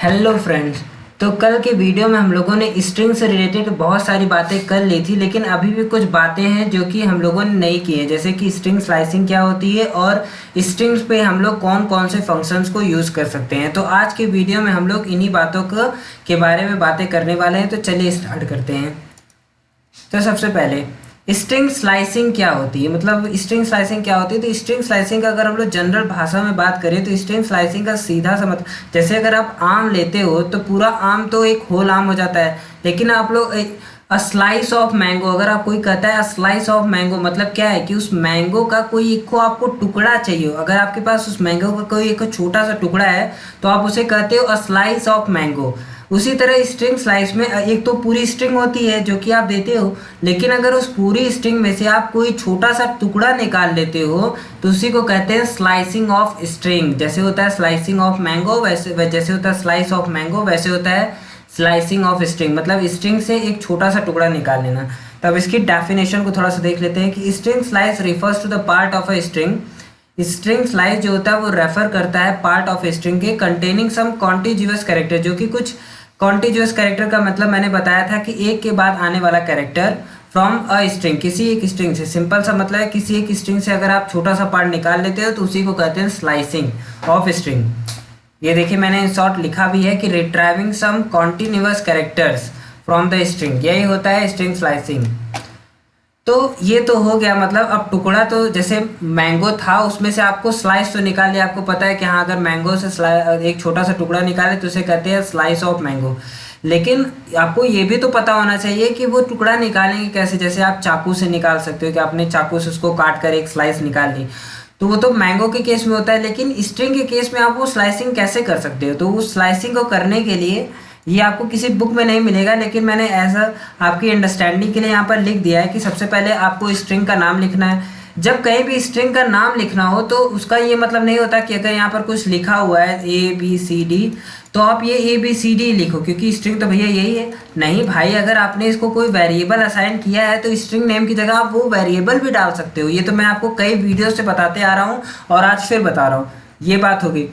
Hello friends. तो कल के वीडियो में हम लोगों ने स्ट्रिंग से रिलेटेड बहुत सारी बातें कर ली थी, लेकिन अभी भी कुछ बातें हैं जो कि हम लोगों ने नहीं की हैं, जैसे कि स्ट्रिंग स्लाइसिंग क्या होती है और स्ट्रिंग्स पे हम लोग कौन कौन से फंक्शंस को यूज़ कर सकते हैं। तो आज के वीडियो में हम लोग इन्हीं बातों के बारे में बातें करने वाले हैं। तो चलिए स्टार्ट करते हैं। तो सबसे पहले स्ट्रिंग स्लाइसिंग क्या होती है, मतलब स्ट्रिंग स्लाइसिंग क्या होती है। तो स्ट्रिंग स्लाइसिंग का अगर हम लोग जनरल भाषा में बात करें तो स्ट्रिंग स्लाइसिंग का सीधा सा मतलब, जैसे अगर आप आम लेते हो तो पूरा आम तो एक होल आम हो जाता है, लेकिन आप लोग अ स्लाइस ऑफ मैंगो, अगर आप कोई कहता है स्लाइस ऑफ मैंगो, मतलब क्या है कि उस मैंगो का कोई एक को आपको टुकड़ा चाहिए। अगर आपके पास उस मैंगो का कोई एक छोटा सा टुकड़ा है तो आप उसे कहते हो अ स्लाइस ऑफ मैंगो। उसी तरह स्ट्रिंग स्लाइस में एक तो पूरी स्ट्रिंग होती है जो कि आप देते हो, लेकिन अगर उस पूरी स्ट्रिंग में से आप कोई छोटा सा टुकड़ा निकाल लेते हो तो उसी को कहते हैं स्लाइसिंग ऑफ स्ट्रिंग। जैसे होता है स्लाइसिंग ऑफ मैंगो, वैसे जैसे होता है स्लाइस ऑफ मैंगो, वैसे होता है स्लाइसिंग ऑफ स्ट्रिंग, मतलब स्ट्रिंग से एक छोटा सा टुकड़ा निकाल लेना। तब इसकी डेफिनेशन को थोड़ा सा देख लेते हैं कि string slice refers to the part of a string. String slice जो होता है वो रेफर करता है पार्ट ऑफ स्ट्रिंग के कंटेनिंग सम कॉन्टिग्यूअस कैरेक्टर, जो कि कुछ कॉन्टिग्यूअस कैरेक्टर का मतलब मैंने बताया था कि एक के बाद आने वाला कैरेक्टर फ्रॉम अ स्ट्रिंग, किसी एक स्ट्रिंग से। सिंपल सा मतलब है किसी एक स्ट्रिंग से अगर आप छोटा सा पार्ट निकाल लेते हो तो उसी को कहते हैं स्लाइसिंग ऑफ स्ट्रिंग। ये देखिए मैंने इन शॉर्ट लिखा भी है कि retrieving some continuous characters from the string, यही होता है स्ट्रिंग स्लाइसिंग। तो ये तो हो गया, मतलब अब टुकड़ा तो जैसे मैंगो था उसमें से आपको स्लाइस तो निकाल लिया, आपको पता है कि हाँ अगर मैंगो से एक छोटा सा टुकड़ा निकाले तो उसे कहते हैं स्लाइस ऑफ मैंगो। लेकिन आपको ये भी तो पता होना चाहिए कि वो टुकड़ा निकालेंगे कैसे। जैसे आप चाकू से निकाल सकते हो कि आपने चाकू से उसको काट कर एक स्लाइस निकाल ली, तो वो तो मैंगो के केस में होता है, लेकिन स्ट्रिंग के केस में आप वो स्लाइसिंग कैसे कर सकते हो। तो उस स्लाइसिंग को करने के लिए ये आपको किसी बुक में नहीं मिलेगा, लेकिन मैंने ऐसा आपकी अंडरस्टैंडिंग के लिए यहाँ पर लिख दिया है कि सबसे पहले आपको स्ट्रिंग का नाम लिखना है। जब कहीं भी स्ट्रिंग का नाम लिखना हो तो उसका ये मतलब नहीं होता कि अगर यहाँ पर कुछ लिखा हुआ है ABCD तो आप ये ABCD लिखो, क्योंकि स्ट्रिंग तो भैया यही है। नहीं भाई, अगर आपने इसको कोई वेरिएबल असाइन किया है तो स्ट्रिंग नेम की जगह आप वो वेरिएबल भी डाल सकते हो। ये तो मैं आपको कई वीडियो से बताते आ रहा हूँ और आज फिर बता रहा हूँ। ये बात होगी।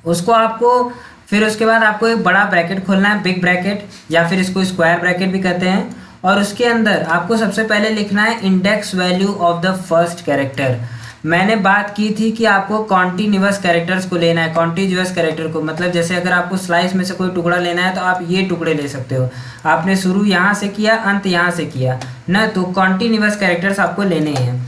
उसको आपको फिर उसके बाद आपको एक बड़ा ब्रैकेट खोलना है, बिग ब्रैकेट, या फिर इसको स्क्वायर ब्रैकेट भी कहते हैं। और उसके अंदर आपको सबसे पहले लिखना है index value of the first character. मैंने बात की थी कि आपको कॉन्टिन्यूअस कैरेक्टर्स को लेना है, कॉन्टिन्यूअस कैरेक्टर को, मतलब जैसे अगर आपको स्लाइस में से कोई टुकड़ा लेना है तो आप ये टुकड़े ले सकते हो। आपने शुरू यहाँ से किया, अंत यहाँ से किया ना, तो कॉन्टिन्यूअस कैरेक्टर्स आपको लेने हैं।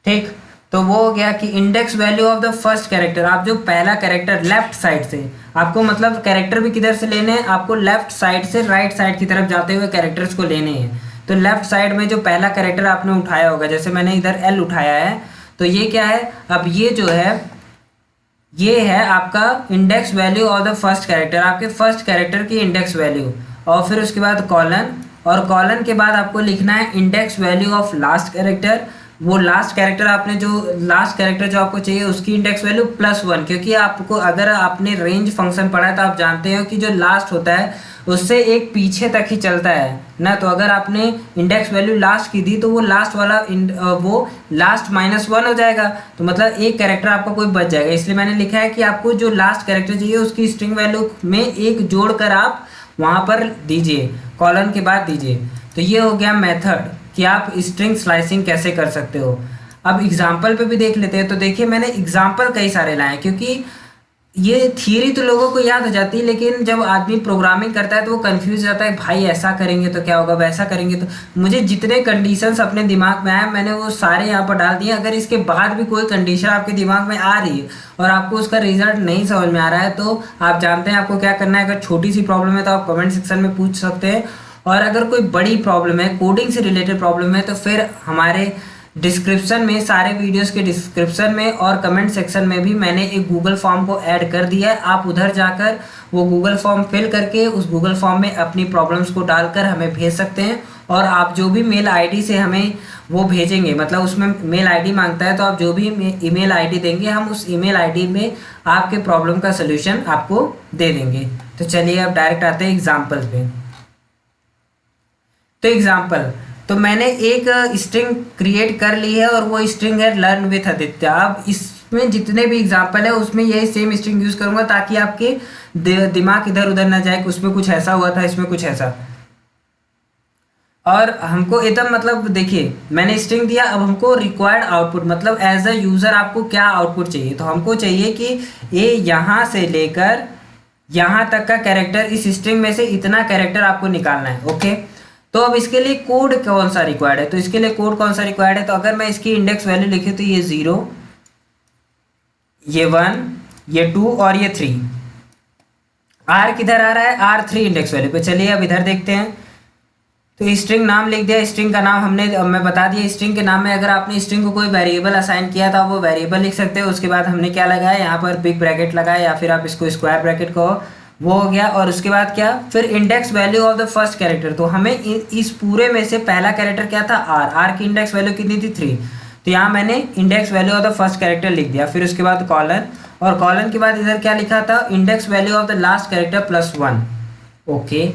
ठीक, तो वो हो गया कि index value of the first character. आप जो पहला कैरेक्टर लेफ्ट साइड से, आपको मतलब कैरेक्टर भी किधर से लेने हैं, आपको लेफ्ट साइड से राइट साइड की तरफ जाते हुए कैरेक्टर्स को लेने हैं। तो लेफ्ट साइड में जो पहला कैरेक्टर आपने उठाया होगा, जैसे मैंने इधर L उठाया है, तो ये क्या है, अब ये जो है ये है आपका index value of the first character, आपके फर्स्ट कैरेक्टर की इंडेक्स वैल्यू। और फिर उसके बाद कॉलन, और कॉलन के बाद आपको लिखना है index value of last character. वो लास्ट कैरेक्टर आपने जो लास्ट कैरेक्टर जो आपको चाहिए उसकी इंडेक्स वैल्यू +1, क्योंकि आपको अगर आपने रेंज फंक्शन पढ़ा है तो आप जानते हो कि जो लास्ट होता है उससे एक पीछे तक ही चलता है ना। तो अगर आपने इंडेक्स वैल्यू लास्ट की दी तो वो लास्ट वाला वो लास्ट -1 हो जाएगा, तो मतलब एक कैरेक्टर आपका कोई बच जाएगा। इसलिए मैंने लिखा है कि आपको जो लास्ट कैरेक्टर चाहिए उसकी स्ट्रिंग वैल्यू में एक जोड़कर आप वहाँ पर दीजिए, कॉलन के बाद दीजिए। तो ये हो गया मेथड कि आप स्ट्रिंग स्लाइसिंग कैसे कर सकते हो। अब एग्जाम्पल पे भी देख लेते हैं। तो देखिए मैंने एग्जाम्पल कई सारे लाए, क्योंकि ये थियरी तो लोगों को याद हो जाती है, लेकिन जब आदमी प्रोग्रामिंग करता है तो वो कंफ्यूज जाता है, भाई ऐसा करेंगे तो क्या होगा, वैसा करेंगे तो। मुझे जितने कंडीशंस अपने दिमाग में आए मैंने वो सारे यहाँ पर डाल दिए। अगर इसके बाद भी कोई कंडीशन आपके दिमाग में आ रही है और आपको उसका रिजल्ट नहीं समझ में आ रहा है तो आप जानते हैं आपको क्या करना है। अगर छोटी सी प्रॉब्लम है तो आप कमेंट सेक्शन में पूछ सकते हैं, और अगर कोई बड़ी प्रॉब्लम है, कोडिंग से रिलेटेड प्रॉब्लम है, तो फिर हमारे डिस्क्रिप्शन में, सारे वीडियोस के डिस्क्रिप्शन में और कमेंट सेक्शन में भी मैंने एक गूगल फॉर्म को ऐड कर दिया है। आप उधर जाकर वो गूगल फॉर्म फिल करके उस गूगल फॉर्म में अपनी प्रॉब्लम्स को डालकर हमें भेज सकते हैं। और आप जो भी मेल आईडी से हमें वो भेजेंगे, मतलब उसमें मेल आईडी मांगता है, तो आप जो भी ईमेल आईडी देंगे हम उस ईमेल आईडी में आपके प्रॉब्लम का सोल्यूशन आपको दे देंगे। तो चलिए अब डायरेक्ट आते हैं एग्जाम्पल पे। तो एग्जाम्पल, तो मैंने एक स्ट्रिंग क्रिएट कर ली है और वो स्ट्रिंग है लर्न विथ आदित्य। अब इस में जितने भी एग्जाम्पल है उसमें यही सेम स्ट्रिंग यूज़ करूँगा ताकि आपके दिमाग इधर उधर ना जाए, उसमें कुछ ऐसा हुआ था, इसमें कुछ ऐसा। और हमको एकदम मतलब देखिए मैंने स्ट्रिंग दिया, अब हमको रिक्वायर्ड आउटपुट मतलब एज अ यूज़र आपको क्या आउटपुट चाहिए, तो हमको चाहिए कि ये यहाँ से लेकर यहाँ तक का कैरेक्टर, इस स्ट्रिंग में से इतना कैरेक्टर आपको निकालना है। ओके, तो अब इसके लिए कोड कौन सा रिक्वायर्ड है, तो इसके लिए कोड कौन सा रिक्वायर्ड है, तो अगर मैं इसकी इंडेक्स वैल्यू लिखे तो ये 0, ये 1, ये 2 और ये 3। आर किधर आ रहा है, R3 इंडेक्स वैल्यू पे। चलिए अब इधर देखते हैं, तो स्ट्रिंग नाम लिख दिया, स्ट्रिंग का नाम मैं बता दिया। स्ट्रिंग के नाम में अगर आपने स्ट्रिंग को कोई वेरिएबल असाइन किया था वो वेरिएबल लिख सकते हो। उसके बाद हमने क्या लगाया, यहाँ पर बिग ब्रैकेट लगाया या फिर आप इसको स्क्वायर ब्रैकेट कहो, वो हो गया। और उसके बाद क्या, फिर index value of the first character, तो हमें इस पूरे में से पहला कैरेक्टर क्या था, आर की इंडेक्स वैल्यू कितनी थी 3, तो यहाँ मैंने index value of the first character लिख दिया। फिर उसके बाद कॉलन, और कॉलन के बाद इधर क्या लिखा था, index value of the last character +1। Okay,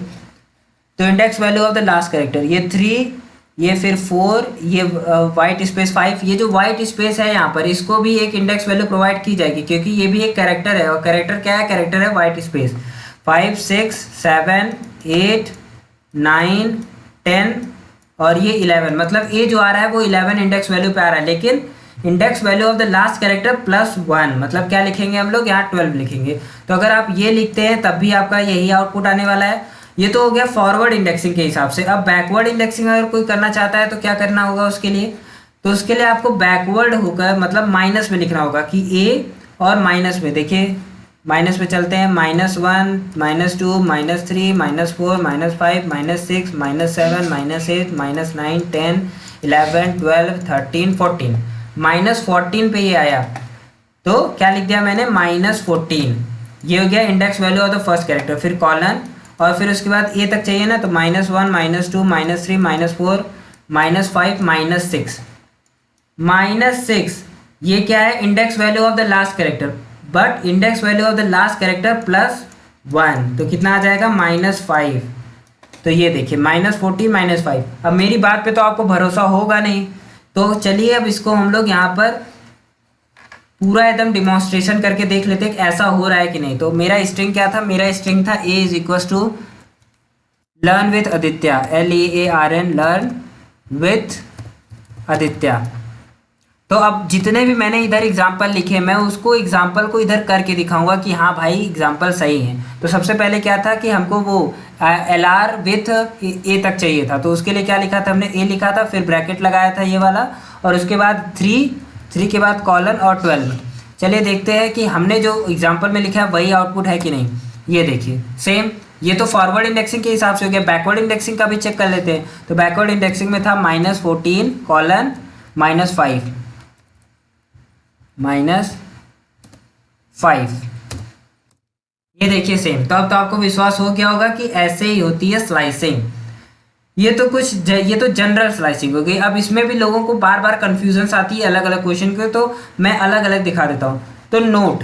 तो index value of the last character ये 3, ये फिर 4, ये वाइट स्पेस 5, ये जो वाइट स्पेस है यहाँ पर इसको भी एक इंडेक्स वैल्यू प्रोवाइड की जाएगी क्योंकि ये भी एक कैरेक्टर है। और कैरेक्टर क्या है, कैरेक्टर है वाइट स्पेस। 5, 6, 7, 8, 9, 10 और ये 11, मतलब ये जो आ रहा है वो 11 इंडेक्स वैल्यू पे आ रहा है। लेकिन index value of the last character +1, मतलब क्या लिखेंगे हम लोग, यहाँ 12 लिखेंगे। तो अगर आप ये लिखते हैं तब भी आपका यही आउटपुट आने वाला है। ये तो हो गया फॉरवर्ड इंडेक्सिंग के हिसाब से। अब बैकवर्ड इंडेक्सिंग अगर कोई करना चाहता है तो क्या करना होगा उसके लिए, तो उसके लिए आपको बैकवर्ड होकर मतलब माइनस में लिखना होगा कि ए, और माइनस में देखिए, माइनस में चलते हैं, -1, -2, -3, -4, -5, -6, -7, -8, -9, 10, 11, 12, 13, 14, -14 पे ये आया तो क्या लिख दिया मैंने, -14। ये हो गया index value of the first character. फिर कॉलन, और फिर उसके बाद ए तक चाहिए ना, तो -1, -2, -3, -4, -5, -6 ये क्या है, index value of the last character, but index value of the last character +1, तो कितना आ जाएगा, -5। तो ये देखिए -14 -5। अब मेरी बात पे तो आपको भरोसा होगा नहीं, तो चलिए अब इसको हम लोग यहाँ पर पूरा एकदम डिमॉन्स्ट्रेशन करके देख लेते हैं कि ऐसा हो रहा है कि नहीं। तो मेरा स्ट्रिंग क्या था, मेरा स्ट्रिंग था A = learn with Aditya, LEARN, learn with Aditya. तो अब जितने भी मैंने इधर एग्जाम्पल लिखे मैं उसको एग्जाम्पल को इधर करके दिखाऊंगा कि हाँ भाई एग्जाम्पल सही है। तो सबसे पहले क्या था कि हमको वो LR विथ A तक चाहिए था, तो उसके लिए क्या लिखा था हमने, A लिखा था, फिर ब्रैकेट लगाया था ये वाला, और उसके बाद 3 के बाद कॉलन और 12। चलिए देखते हैं कि हमने जो एग्जाम्पल में लिखा है वही आउटपुट है कि नहीं। ये देखिए सेम, ये तो फॉरवर्ड इंडेक्सिंग के हिसाब से हो गया। बैकवर्ड इंडेक्सिंग का भी चेक कर लेते हैं। तो बैकवर्ड इंडेक्सिंग में था -14 कॉलन -5 ये देखिए सेम। तो अब तो आपको विश्वास हो गया होगा कि ऐसे ही होती है स्लाइसिंग। ये तो जनरल स्लाइसिंग हो गई। अब इसमें भी लोगों को बार बार कन्फ्यूजन्स आती है अलग अलग क्वेश्चन के, तो मैं अलग अलग दिखा देता हूँ। तो नोट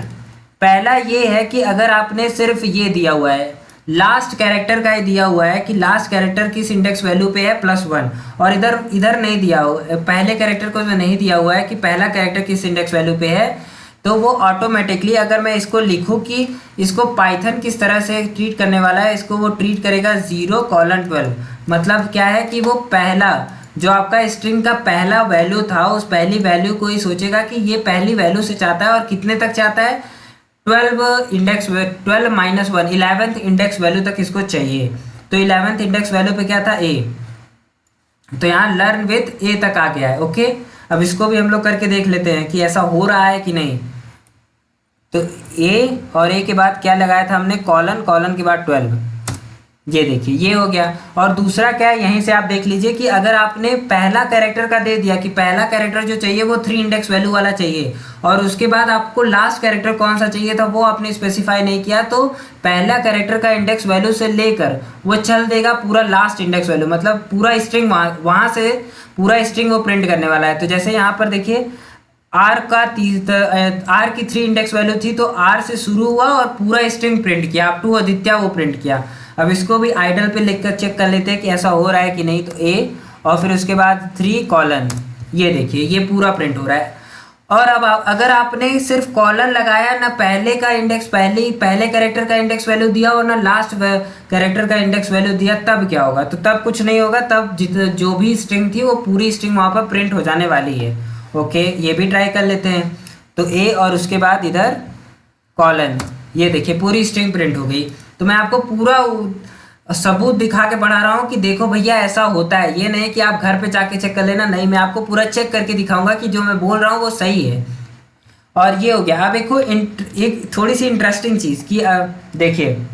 पहला ये है कि अगर आपने सिर्फ ये दिया हुआ है, लास्ट कैरेक्टर का ये दिया हुआ है कि लास्ट कैरेक्टर किस इंडेक्स वैल्यू पे है +1, और इधर नहीं दिया हो, पहले कैरेक्टर को नहीं दिया हुआ है कि पहला कैरेक्टर किस इंडेक्स वैल्यू पे है, तो वो ऑटोमेटिकली अगर मैं इसको लिखूँ कि इसको पाइथन किस तरह से ट्रीट करने वाला है, इसको वो ट्रीट करेगा 0:12। मतलब क्या है कि वो पहला जो आपका स्ट्रिंग का पहला वैल्यू था उस पहली वैल्यू को ही सोचेगा कि ये पहली वैल्यू से चाहता है और कितने तक चाहता है, 12 -1 11th इंडेक्स वैल्यू तक इसको चाहिए। तो 11th इंडेक्स वैल्यू पे क्या था, A, तो यहाँ लर्न विथ A तक आ गया है। ओके, अब इसको भी हम लोग करके देख लेते हैं कि ऐसा हो रहा है कि नहीं। तो A और A के बाद क्या लगाया था हमने, कॉलन के बाद 12। ये देखिए ये हो गया। और दूसरा क्या है, यहीं से आप देख लीजिए कि अगर आपने पहला कैरेक्टर का दे दिया कि पहला कैरेक्टर जो चाहिए वो 3 इंडेक्स वैल्यू वाला चाहिए, और उसके बाद आपको लास्ट कैरेक्टर कौन सा चाहिए था वो आपने स्पेसिफाई नहीं किया, तो पहला कैरेक्टर का इंडेक्स वैल्यू से लेकर वो चल देगा पूरा लास्ट इंडेक्स वैल्यू, मतलब पूरा स्ट्रिंग वहाँ से पूरा स्ट्रिंग वो प्रिंट करने वाला है। तो जैसे यहाँ पर देखिए आर की 3 इंडेक्स वैल्यू थी, तो आर से शुरू हुआ और पूरा स्ट्रिंग प्रिंट किया अप टू आदित्य वो प्रिंट किया। अब इसको भी आइडल पे लिखकर चेक कर लेते हैं कि ऐसा हो रहा है कि नहीं। तो A और फिर उसके बाद 3 कॉलन, ये देखिए ये पूरा प्रिंट हो रहा है। और अब अगर आपने सिर्फ कॉलन लगाया ना, पहले का इंडेक्स पहले कैरेक्टर का इंडेक्स वैल्यू दिया और ना लास्ट कैरेक्टर का इंडेक्स वैल्यू दिया, तब क्या होगा? तो तब कुछ नहीं होगा, तब जो भी स्ट्रिंग थी वो पूरी स्ट्रिंग वहाँ पर प्रिंट हो जाने वाली है। ओके, ये भी ट्राई कर लेते हैं। तो ए और उसके बाद इधर कॉलन, ये देखिए पूरी स्ट्रिंग प्रिंट हो गई। तो मैं आपको पूरा सबूत दिखा के पढ़ा रहा हूँ कि देखो भैया ऐसा होता है, ये नहीं कि आप घर पे जाके चेक कर लेना, नहीं, मैं आपको पूरा चेक करके दिखाऊंगा कि जो मैं बोल रहा हूँ वो सही है। और ये हो गया। अब एक थोड़ी सी इंटरेस्टिंग चीज़ कि देखिए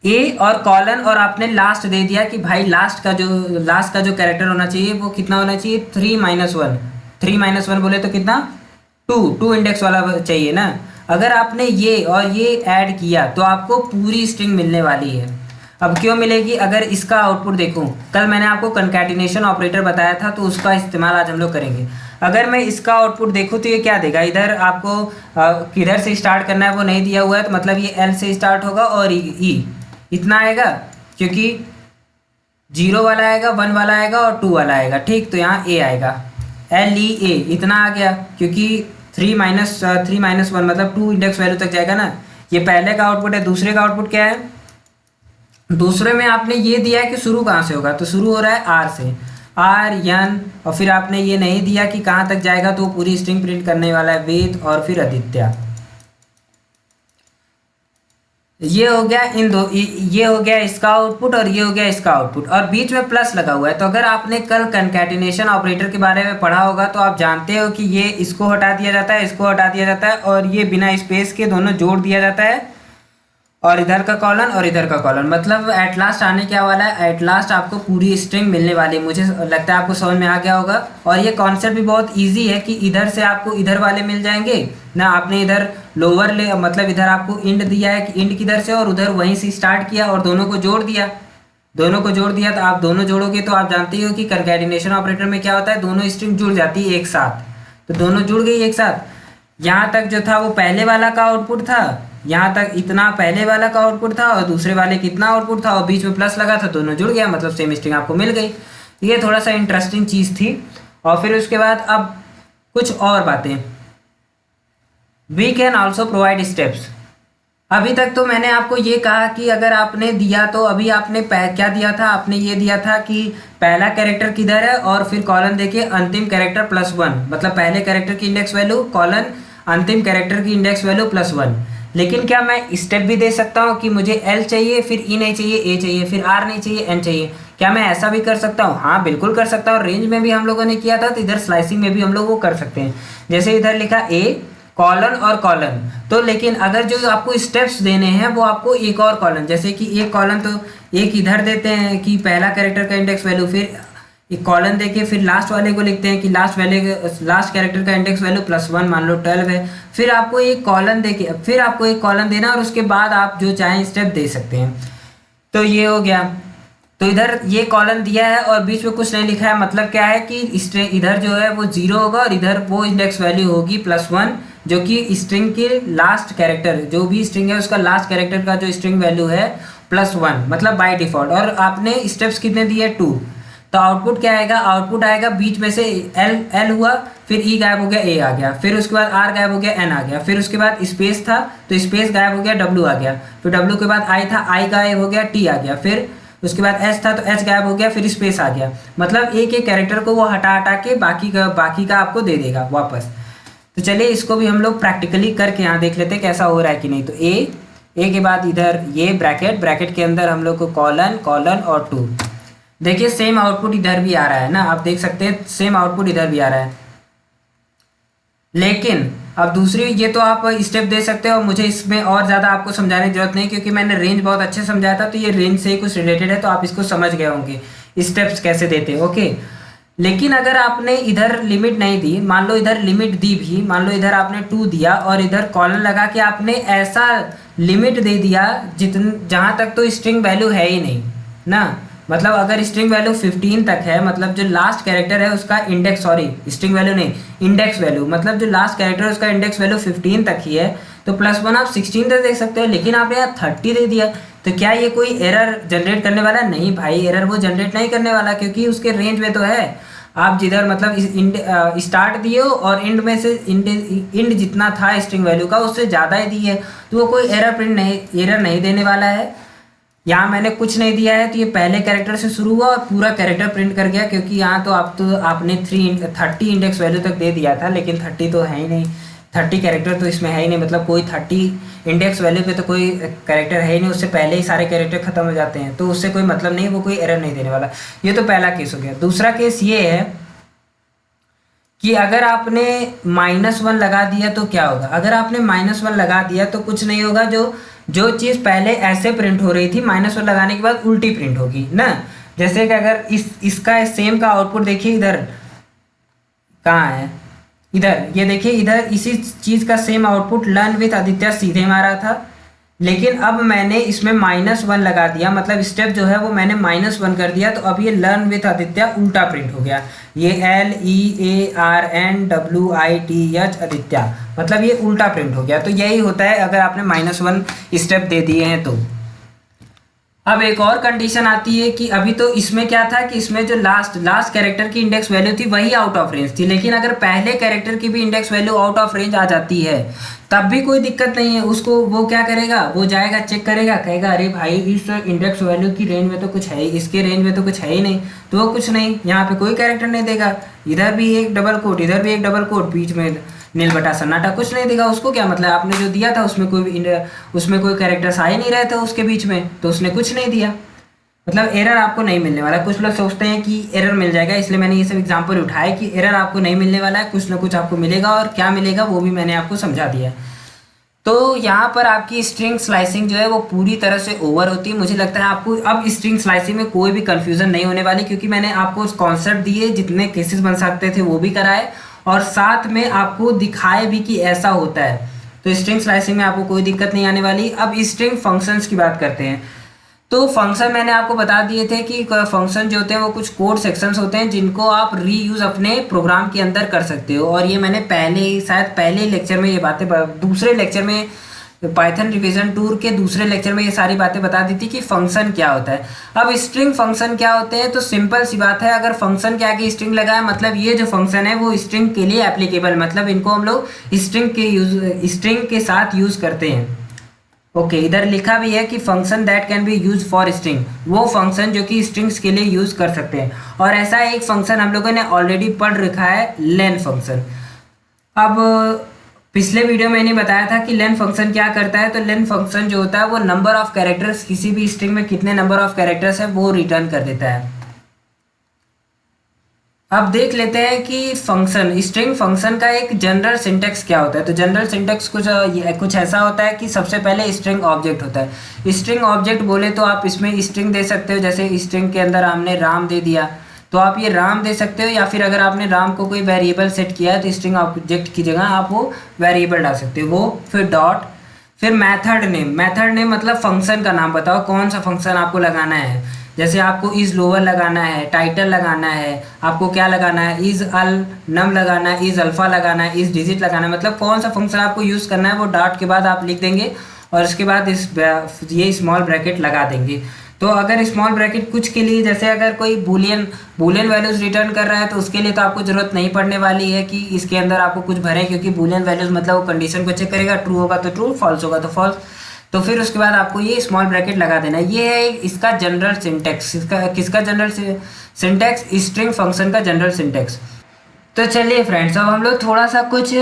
ए और कॉलन और आपने लास्ट दे दिया कि भाई लास्ट का जो कैरेक्टर होना चाहिए वो कितना होना चाहिए, 3-1। 3-1 बोले तो कितना, 2 इंडेक्स वाला चाहिए ना। अगर आपने ये और ये ऐड किया तो आपको पूरी स्ट्रिंग मिलने वाली है। अब क्यों मिलेगी? अगर इसका आउटपुट देखूं, कल मैंने आपको कंकैटिनेशन ऑपरेटर बताया था तो उसका इस्तेमाल आज हम लोग करेंगे। अगर मैं इसका आउटपुट देखूं तो ये क्या देगा, इधर आपको किधर से स्टार्ट करना है वो नहीं दिया हुआ है, तो मतलब ये एल से स्टार्ट होगा और ई इतना आएगा, क्योंकि 0 वाला आएगा, 1 वाला आएगा और 2 वाला आएगा। ठीक, तो यहाँ ए आएगा, LEA इतना आ गया, क्योंकि 3-1 मतलब 2 इंडेक्स वैल्यू तक जाएगा ना। ये पहले का आउटपुट है। दूसरे का आउटपुट क्या है? दूसरे में आपने ये दिया है कि शुरू कहाँ से होगा, तो शुरू हो रहा है R से, RN, और फिर आपने ये नहीं दिया कि कहाँ तक जाएगा, तो पूरी स्ट्रिंग प्रिंट करने वाला है वेद और फिर आदित्य। ये हो गया ये हो गया इसका आउटपुट और ये हो गया इसका आउटपुट, और बीच में प्लस लगा हुआ है। तो अगर आपने कल कंकैटिनेशन ऑपरेटर के बारे में पढ़ा होगा तो आप जानते हो कि ये इसको हटा दिया जाता है, इसको हटा दिया जाता है, और ये बिना स्पेस के दोनों जोड़ दिया जाता है, और इधर का कॉलन और इधर का कॉलन। मतलब एट लास्ट आने क्या वाला है, एट लास्ट आपको पूरी स्ट्रिंग मिलने वाली है। मुझे लगता है आपको समझ में आ गया होगा। और ये कॉन्सेप्ट भी बहुत इजी है कि इधर से आपको इधर वाले मिल जाएंगे ना। आपने इधर लोअर मतलब इधर आपको इंड दिया है कि इंड किधर से, और उधर वहीं से स्टार्ट किया और दोनों को जोड़ दिया। तो आप दोनों जोड़ोगे तो आप जानते ही हो कि कंकैटिनेशन ऑपरेटर में क्या होता है, दोनों स्ट्रिंग जुड़ जाती है एक साथ। तो दोनों जुड़ गई एक साथ। यहाँ तक जो था वो पहले वाला का आउटपुट था, यहाँ तक इतना पहले वाला का आउटपुट था, और दूसरे वाले कितना आउटपुट था, और बीच में प्लस लगा था, दोनों जुड़ गया, मतलब सेम स्ट्रिंग आपको मिल गई। ये थोड़ा सा इंटरेस्टिंग चीज़ थी। और फिर उसके बाद अब कुछ और बातें। We can also provide steps. अभी तक तो मैंने आपको ये कहा कि अगर आपने दिया तो अभी आपने क्या दिया था, आपने ये दिया था कि पहला कैरेक्टर किधर है, और फिर कॉलन देखिए अंतिम कैरेक्टर +1, मतलब पहले कैरेक्टर की इंडेक्स वैल्यू कॉलन अंतिम कैरेक्टर की इंडेक्स वैल्यू +1। लेकिन क्या मैं स्टेप भी दे सकता हूँ कि मुझे L चाहिए, फिर E नहीं चाहिए, A चाहिए, फिर R नहीं चाहिए, N चाहिए? क्या मैं ऐसा भी कर सकता हूँ? हाँ, बिल्कुल कर सकता हूँ। रेंज में भी हम लोगों ने किया था, तो इधर स्लाइसिंग में भी हम लोग वो कर सकते हैं। जैसे इधर लिखा A कॉलन और कॉलन, तो लेकिन अगर जो आपको स्टेप्स देने हैं वो आपको एक और कॉलन, जैसे कि एक कॉलन तो एक इधर देते हैं कि पहला कैरेक्टर का इंडेक्स वैल्यू, फिर एक कॉलन देके फिर लास्ट वाले को लिखते हैं कि लास्ट कैरेक्टर का इंडेक्स वैल्यू +1, मान लो 12 है। फिर आपको एक कॉलन देके फिर आपको एक कॉलन देना, और उसके बाद आप जो चाहें स्टेप दे सकते हैं। तो ये हो गया। तो इधर ये कॉलन दिया है और बीच में कुछ नहीं लिखा है, मतलब क्या है कि इधर जो है वो 0 होगा और इधर वो इंडेक्स वैल्यू होगी +1, जो कि स्ट्रिंग के लास्ट कैरेक्टर, जो भी स्ट्रिंग है उसका लास्ट कैरेक्टर का जो स्ट्रिंग वैल्यू है +1, मतलब बाय डिफॉल्ट। और आपने स्टेप्स कितने दिए, 2। तो आउटपुट क्या आएगा, आउटपुट आएगा बीच में से L हुआ, फिर E गायब हो गया, A आ गया, फिर उसके बाद R गायब हो गया, N आ गया, फिर उसके बाद स्पेस था तो स्पेस गायब हो गया, W आ गया, फिर W के बाद I था, I गायब हो गया, T आ गया, फिर उसके बाद H था तो H गायब हो गया, फिर स्पेस आ गया। मतलब एक एक कैरेक्टर को वो हटा के बाकी का आपको दे देगा वापस। तो चलिए इसको भी हम लोग प्रैक्टिकली करके यहाँ देख लेते हैं कैसा हो रहा है कि नहीं। तो ए के बाद इधर ये ब्रैकेट के अंदर हम लोग को कॉलन और 2। देखिए सेम आउटपुट इधर भी आ रहा है ना, आप देख सकते हैं सेम आउटपुट इधर भी आ रहा है। लेकिन अब दूसरी, ये तो आप स्टेप दे सकते हो, मुझे इसमें और ज़्यादा आपको समझाने की जरूरत नहीं, क्योंकि मैंने रेंज बहुत अच्छे समझाया था, तो ये रेंज से ही कुछ रिलेटेड है, तो आप इसको समझ गए होंगे स्टेप्स कैसे देते हैं। ओके, लेकिन अगर आपने इधर लिमिट नहीं दी, मान लो इधर लिमिट दी भी, मान लो इधर आपने 2 दिया और इधर कॉलन लगा के आपने ऐसा लिमिट दे दिया जहाँ तक तो स्ट्रिंग वैल्यू है ही नहीं ना। मतलब अगर स्ट्रिंग वैल्यू 15 तक है, मतलब जो लास्ट कैरेक्टर है उसका इंडेक्स, सॉरी स्ट्रिंग वैल्यू नहीं, इंडेक्स वैल्यू, मतलब जो लास्ट कैरेक्टर है उसका इंडेक्स वैल्यू 15 तक ही है, तो +1 आप 16 तक दे सकते हो। लेकिन आपने यहाँ 30 दे दिया, तो क्या ये कोई एरर जनरेट करने वाला? नहीं भाई, एरर वो जनरेट नहीं करने वाला, क्योंकि उसके रेंज में तो है। आप जिधर मतलब इस स्टार्ट दिए हो और एंड में से इंड जितना था स्ट्रिंग वैल्यू का उससे ज़्यादा ही दी है, तो वो कोई एरर नहीं देने वाला है। यहाँ मैंने कुछ नहीं दिया है तो ये पहले कैरेक्टर से शुरू हुआ और पूरा कैरेक्टर प्रिंट कर गया, क्योंकि यहाँ तो आपने 30 इंडेक्स वैल्यू तक दे दिया था, लेकिन 30 तो है ही नहीं, 30 कैरेक्टर तो इसमें है ही नहीं, मतलब कोई 30 इंडेक्स वैल्यू पे तो कोई कैरेक्टर है ही नहीं, उससे पहले ही सारे कैरेक्टर खत्म हो जाते हैं, तो उससे कोई मतलब नहीं, वो कोई एरर नहीं देने वाला। ये तो पहला केस हो गया। दूसरा केस ये है कि अगर आपने -1 लगा दिया तो क्या होगा। अगर आपने -1 लगा दिया तो कुछ नहीं होगा, जो चीज़ पहले ऐसे प्रिंट हो रही थी -1 लगाने के बाद उल्टी प्रिंट होगी ना। जैसे कि अगर इसका सेम का आउटपुट देखिए, इधर कहाँ है, इधर ये देखिए, इधर इसी चीज़ का same output learn with Aditya सीधे मारा था, लेकिन अब मैंने इसमें -1 लगा दिया, मतलब स्टेप जो है वो मैंने -1 कर दिया, तो अब ये लर्न विथ आदित्य उल्टा प्रिंट हो गया। ये LEARNWITH आदित्य, मतलब ये उल्टा प्रिंट हो गया। तो यही होता है अगर आपने -1 स्टेप दे दिए हैं तो। अब एक और कंडीशन आती है कि अभी तो इसमें क्या था कि इसमें जो लास्ट कैरेक्टर की इंडेक्स वैल्यू थी वही आउट ऑफ रेंज थी, लेकिन अगर पहले कैरेक्टर की भी index value out of range आ जाती है तब भी कोई दिक्कत नहीं है। उसको वो क्या करेगा, वो जाएगा चेक करेगा, कहेगा अरे भाई इस इंडेक्स वैल्यू की रेंज में तो कुछ है ही, इसके रेंज में तो कुछ है ही नहीं, तो वो कुछ नहीं, यहाँ पे कोई कैरेक्टर नहीं देगा। इधर भी एक डबल कोट, इधर भी एक डबल कोट, बीच में नील बटा सन्नाटा, कुछ नहीं देगा। उसको क्या मतलब, आपने जो दिया था उसमें कोई कैरेक्टर्स आ ही नहीं रहे थे उसके बीच में, तो उसने कुछ नहीं दिया, मतलब एरर आपको नहीं मिलने वाला। कुछ लोग सोचते हैं कि एरर मिल जाएगा, इसलिए मैंने ये सब एग्जांपल उठाया कि एरर आपको नहीं मिलने वाला है, कुछ ना कुछ आपको मिलेगा, और क्या मिलेगा वो भी मैंने आपको समझा दिया है। तो यहाँ पर आपकी स्ट्रिंग स्लाइसिंग जो है वो पूरी तरह से ओवर होती है। मुझे लगता है आपको अब स्ट्रिंग स्लाइसिंग में कोई भी कन्फ्यूज़न नहीं होने वाली, क्योंकि मैंने आपको कॉन्सेप्ट दिए, जितने केसेस बन सकते थे वो भी कराए, और साथ में आपको दिखाए भी कि ऐसा होता है। तो स्ट्रिंग स्लाइसिंग में आपको कोई दिक्कत नहीं आने वाली। अब स्ट्रिंग फंक्शंस की बात करते हैं। तो फंक्शन मैंने आपको बता दिए थे कि फंक्शन जो होते हैं वो कुछ कोड सेक्शंस होते हैं जिनको आप रीयूज़ अपने प्रोग्राम के अंदर कर सकते हो, और ये मैंने शायद पहले लेक्चर में ये बातें, दूसरे लेक्चर में पाइथन रिवीजन टूर के दूसरे लेक्चर में ये सारी बातें बता दी थी कि फंक्शन क्या होता है। अब स्ट्रिंग फंक्शन क्या होते हैं, तो सिंपल सी बात है, अगर फंक्शन के आगे स्ट्रिंग लगा है मतलब ये जो फंक्शन है वो स्ट्रिंग के लिए एप्लीकेबल, मतलब इनको हम लोग स्ट्रिंग के साथ यूज़ करते हैं। ओके, इधर लिखा भी है कि function that can be use for string, वो फंक्शन जो कि स्ट्रिंग्स के लिए यूज़ कर सकते हैं। और ऐसा एक फंक्शन हम लोगों ने ऑलरेडी पढ़ रखा है, लेन फंक्शन। अब पिछले वीडियो में मैंने बताया था कि लेन फंक्शन क्या करता है। तो लेन फंक्शन जो होता है वो नंबर ऑफ कैरेक्टर्स, किसी भी स्ट्रिंग में कितने नंबर ऑफ कैरेक्टर्स है वो रिटर्न कर देता है। अब देख लेते हैं कि स्ट्रिंग फंक्शन का एक जनरल सिंटेक्स क्या होता है। तो जनरल सिंटेक्स कुछ ऐसा होता है कि सबसे पहले स्ट्रिंग ऑब्जेक्ट होता है। स्ट्रिंग ऑब्जेक्ट बोले तो आप इसमें स्ट्रिंग दे सकते हो, जैसे स्ट्रिंग के अंदर हमने राम दे दिया तो आप ये राम दे सकते हो, या फिर अगर आपने राम को कोई वेरिएबल सेट किया है तो स्ट्रिंग ऑब्जेक्ट की जगह आप वो वेरिएबल डाल सकते हो। वो फिर डॉट, फिर मेथड नेम मतलब फंक्शन का नाम बताओ, कौन सा फंक्शन आपको लगाना है। जैसे आपको इज लोअर लगाना है, टाइटल लगाना है, आपको क्या लगाना है, इज अल नम लगाना है, इज अल्फा लगाना है, इज डिजिट लगाना है, मतलब कौन सा फंक्शन आपको यूज़ करना है वो डॉट के बाद आप लिख देंगे, और इसके बाद ये स्मॉल ब्रैकेट लगा देंगे। तो अगर स्मॉल ब्रैकेट कुछ के लिए, जैसे अगर कोई बूलियन वैल्यूज़ रिटर्न कर रहा है तो उसके लिए तो आपको ज़रूरत नहीं पड़ने वाली है कि इसके अंदर आपको कुछ भरें, क्योंकि बूलियन वैल्यूज़ मतलब वो कंडीशन को चेक करेगा, ट्रू होगा तो ट्रू, फॉल्स होगा तो फॉल्स। तो फिर उसके बाद आपको ये स्मॉल ब्रैकेट लगा देना। ये है इसका जनरल सिंटेक्स। किसका जनरल सिंटेक्स? स्ट्रिंग फंक्शन का जनरल सिंटेक्स। तो चलिए फ्रेंड्स, अब हम लोग थोड़ा सा कुछ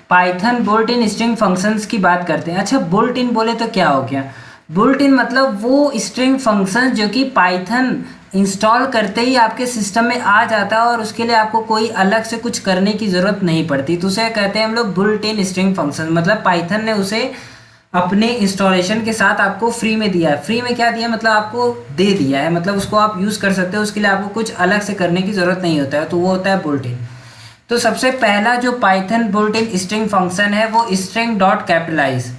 Python built in string functions की बात करते हैं। अच्छा, बुल्ट इन बोले तो क्या हो गया? बुल्ट इन मतलब वो स्ट्रिंग फंक्शन जो कि पाइथन इंस्टॉल करते ही आपके सिस्टम में आ जाता है और उसके लिए आपको कोई अलग से कुछ करने की ज़रूरत नहीं पड़ती, तो उसे कहते हैं हम लोग बुल्ट इन स्ट्रिंग फंक्शन। मतलब पाइथन ने उसे अपने इंस्टॉलेशन के साथ आपको फ्री में दिया है। फ्री में क्या दिया, मतलब आपको दे दिया है, मतलब उसको आप यूज़ कर सकते हो, उसके लिए आपको कुछ अलग से करने की ज़रूरत नहीं होता है, तो वो होता है बुल्ट इन। तो सबसे पहला जो Python built in string function है वो स्ट्रिंग डॉट कैपिटलाइज।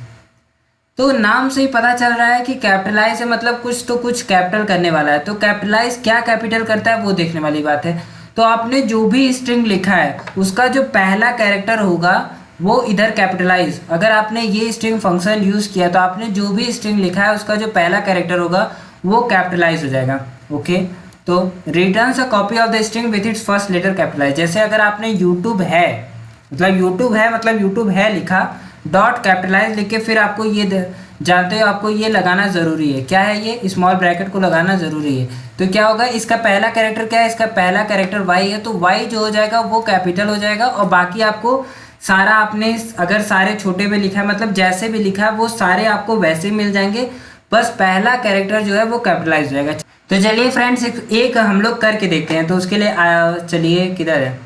तो नाम से ही पता चल रहा है कि कैपिटलाइज है, मतलब कुछ तो कुछ कैपिटल करने वाला है। तो कैपिटलाइज क्या कैपिटल करता है वो देखने वाली बात है। तो आपने जो भी स्ट्रिंग लिखा है उसका जो पहला कैरेक्टर होगा वो इधर कैपिटलाइज। अगर आपने ये स्ट्रिंग फंक्शन यूज़ किया तो आपने जो भी स्ट्रिंग लिखा है उसका जो पहला कैरेक्टर होगा वो कैपिटलाइज हो जाएगा। ओके, तो returns a copy of the string with its first letter capitalize. जैसे अगर आपने यूट्यूब है मतलब यूट्यूब है लिखा, डॉट कैपिटलाइज लिख के फिर आपको ये जानते हो आपको ये लगाना ज़रूरी है। क्या है ये? स्मॉल ब्रैकेट को लगाना ज़रूरी है। तो क्या होगा, इसका पहला कैरेक्टर क्या है? इसका पहला कैरेक्टर वाई है, तो वाई जो हो जाएगा वो कैपिटल हो जाएगा, और बाकी आपको सारा आपने अगर सारे छोटे में लिखा है मतलब जैसे भी लिखा है वो सारे आपको वैसे मिल जाएंगे, बस पहला कैरेक्टर जो है वो कैपिटलाइज हो जाएगा। तो चलिए फ्रेंड्स एक हम लोग करके देखते हैं। तो उसके लिए चलिए किधर है,